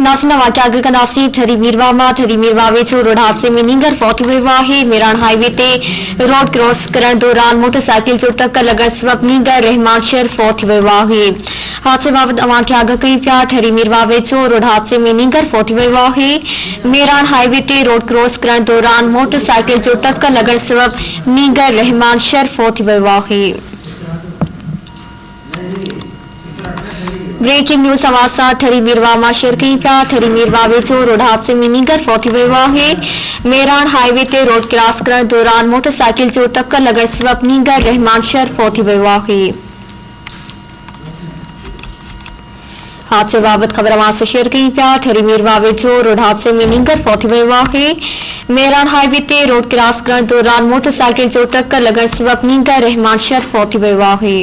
नासिना वाक़या गगनासी ठरी मीरवा वेचो रोड हादसे में नींगर फौत वियो आहे। मेरान हाईवे ते रोड क्रॉस करण दौरान मोटरसाइकिल जो टक्कर लगण सबब नींगर रहमान शहर फौत वियो आहे। हादसे बाबत अवां खे आगाह कयूं पिया। ठरी मीरवा वेचो रोड हादसे में नींगर फौत वियो आहे। मेरान हाईवे ते रोड क्रॉस करण दौरान मोटरसाइकिल जो टक्कर लगण सबब नींगर रहमान शहर फौत वियो आहे। ब्रेकिंग न्यूज़ समाचार ठरी मीरवा मां शेयर कयूं पिया। ठरी मीरवा वेचो रोड हादसे में नींगर फौत वियो आहे। मेरान हाईवे ते रोड क्रॉस करण दौरान मोटरसाइकिल जो टक्कर लगण सबब नींगर रहमान शहर फौत वियो आहे। हादसे बाबत खबर अवां सां शेयर कयूं पिया। ठरी मीरवा वेचो रोड हादसे में नींगर फौत वियो आहे। मेरान हाईवे ते रोड क्रॉस करण दौरान मोटरसाइकिल जो टक्कर लगण सबब नींगर रहमान शहर फौत वियो आहे।